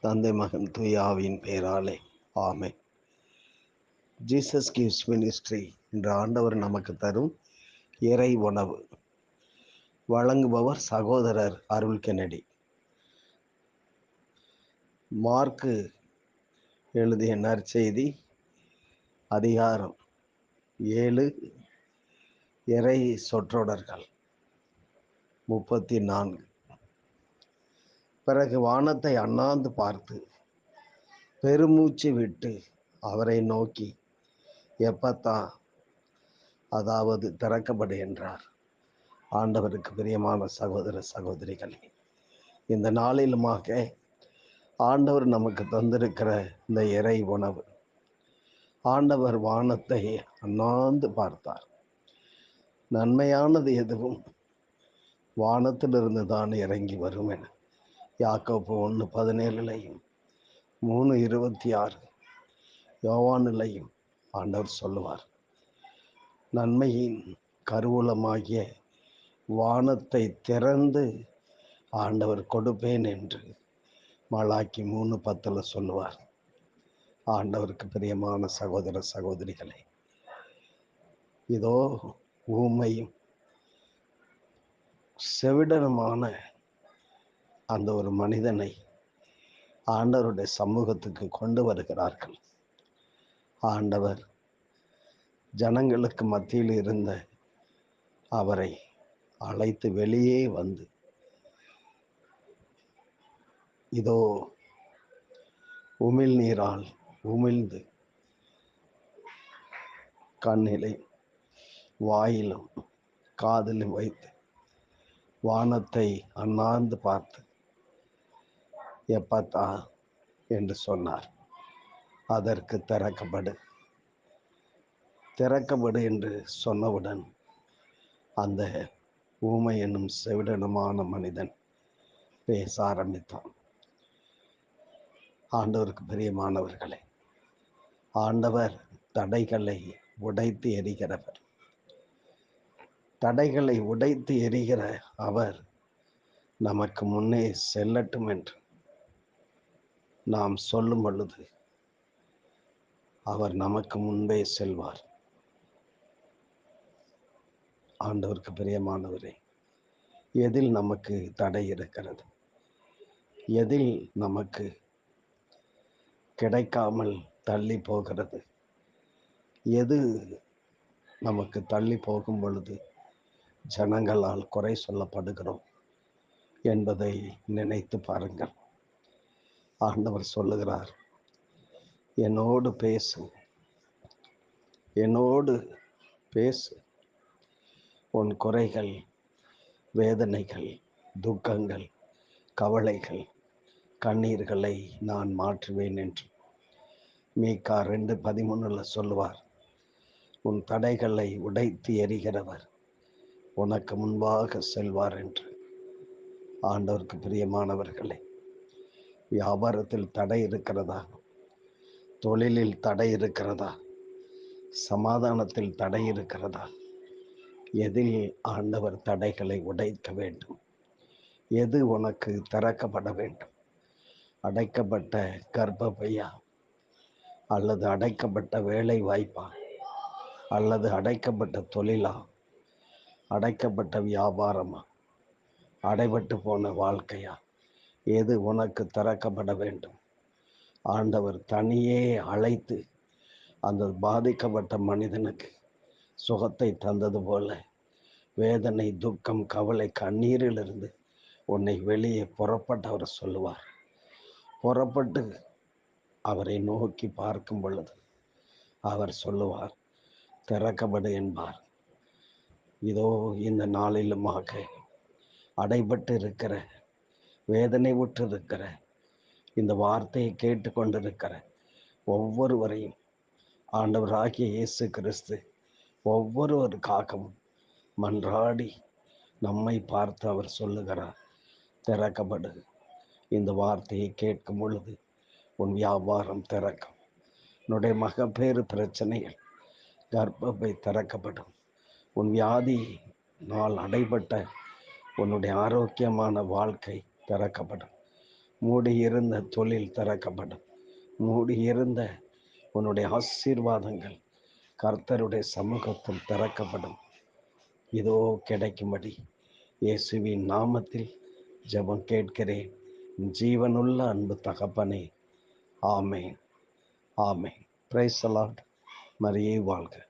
தந்தை மகன் தூய ஆவியின் பெயராலே ஆமென். ஜீசஸ் கிவ்ஸ் மினிஸ்ட்ரி என்ற ஆண்டவர் நமக்கு தரும் இறை உணவு. வழங்குபவர் சகோதரர் அருள் கென்னடி. மார்க்கு எழுதிய நற்செய்தி அதிகாரம் 7, இறை சொற்றொடர்கள் 34. பிறகு வானத்தை அண்ணாந்து பார்த்து பெருமூச்சு விட்டு அவரை நோக்கி, எப்பத்தா, அதாவது திறக்கப்படு என்றார். ஆண்டவருக்கு பிரியமான சகோதர சகோதரிகளே, இந்த நாளிலுமாக ஆண்டவர் நமக்கு தந்திருக்கிற இந்த இறை உணவு. ஆண்டவர் வானத்தை அண்ணாந்து பார்த்தார். நன்மையானது எதுவும் வானத்திலிருந்து தான் இறங்கி வரும் என யாக்கோப்பு 1:17 3:26 யோவானிலையும் ஆண்டவர் சொல்லுவார். நன்மையின் கருவூலமாகிய வானத்தை திறந்து ஆண்டவர் கொடுப்பேன் என்று மலாக்கி 3:10 சொல்லுவார். ஆண்டவருக்கு பிரியமான சகோதர சகோதரிகளே, இதோ ஊமையும் செவிடனுமான அந்த ஒரு மனிதனை ஆண்டவருடைய சமூகத்துக்கு கொண்டு வருகிறார்கள். ஆண்டவர் ஜனங்களுக்கு மத்தியில் இருந்த அவரை அழைத்து வெளியே வந்து, இதோ உமிழ் நீரால் உமிழ்ந்து கண்ணிலே வாயிலும் காதிலும் வைத்து வானத்தை அண்ணாந்து பார்த்து எப்பத்தா என்று சொன்னார். அதற்கு திறக்கப்படு என்று சொன்னவுடன் அந்த ஊமை என்னும் செவிடனுமான மனிதன் பேச ஆரம்பித்தான். ஆண்டவருக்கு பிரியமானவர்களே, ஆண்டவர் தடைகளை உடைத்து எறிகிறவர். தடைகளை உடைத்து எறிகிற அவர் நமக்கு முன்னே செல்லட்டும் என்று நாம் சொல்லும் பொழுது அவர் நமக்கு முன்பே செல்வார். ஆண்டவருக்கு பிரியமானவரே, எதில் நமக்கு தடை இருக்கிறது? எதில் நமக்கு கிடைக்காமல் தள்ளி போகிறது? எது நமக்கு தள்ளி போகும் பொழுது ஜனங்களால் குறை சொல்லப்படுகிறோம் என்பதை நினைத்து பாருங்கள். ஆண்டவர் சொல்லுகிறார், என்னோடு பேசு, என்னோடு பேசு. உன் குறைகள், வேதனைகள், துக்கங்கள், கவலைகள், கண்ணீர்களை நான் மாற்றுவேன் என்று மீகா 2:13 சொல்லுவார். உன் தடைகளை உடைத்து எறிகிறவர் உனக்கு முன்பாக செல்வார் என்று. ஆண்டவருக்கு பிரியமானவர்களே, வியாபாரத்தில் தடை இருக்கிறதா? தொழிலில் தடை இருக்கிறதா? சமாதானத்தில் தடை இருக்கிறதா? எதில் ஆண்டவர் தடைகளை உடைக்க வேண்டும்? எது உனக்கு திறக்கப்பட வேண்டும்? அடைக்கப்பட்ட கர்ப்பப்பையா, அல்லது அடைக்கப்பட்ட வேலை வாய்ப்பா, அல்லது அடைக்கப்பட்ட தொழிலா, அடைக்கப்பட்ட வியாபாரமா, அடைபட்டு போன வாழ்க்கையா? எது உனக்கு திறக்கப்பட வேண்டும்? ஆண்டவர் தனியே அழைத்து அந்த பாதிக்கப்பட்ட மனிதனுக்கு சுகத்தை தந்தது போல வேதனை, துக்கம், கவலை, கண்ணீரிலிருந்து உன்னை வெளியே புறப்பட்டு அவர் சொல்லுவார். புறப்பட்டு அவரை நோக்கி பார்க்கும் பொழுது அவர் சொல்லுவார், திறக்கப்படு என்பார். இதோ இந்த நாளிலுமாக அடைபட்டு இருக்கிற, வேதனை உற்று இருக்கிற, இந்த வார்த்தையை கேட்டு கொண்டிருக்கிற ஒவ்வொருவரையும் ஆண்டவராகிய இயேசு கிறிஸ்து ஒவ்வொருவருக்காகவும் மன்றாடி நம்மை பார்த்து அவர் சொல்லுகிறார், திறக்கப்படு. இந்த வார்த்தையை கேட்கும் பொழுது உன் வியாபாரம் திறக்கும். உன்னுடைய மகப்பேறு பிரச்சனைகள், கர்ப்பப்பை திறக்கப்படும். உன் வியாதி நாள் அடைபட்ட உன்னுடைய ஆரோக்கியமான வாழ்க்கை திறக்கப்படும். மூடியிருந்த தொழில் திறக்கப்படும். மூடியிருந்த உன்னுடைய ஆசீர்வாதங்கள் கர்த்தருடைய சமூகத்தில் திறக்கப்படும். இதோ கிடைக்கும்படி இயேசுவின் நாமத்தில் ஜெபம் கேட்கிறேன். ஜீவனுள்ள அன்பு தகப்பனே, ஆமென், ஆமென். Praise the Lord. மரியே வாழ்க.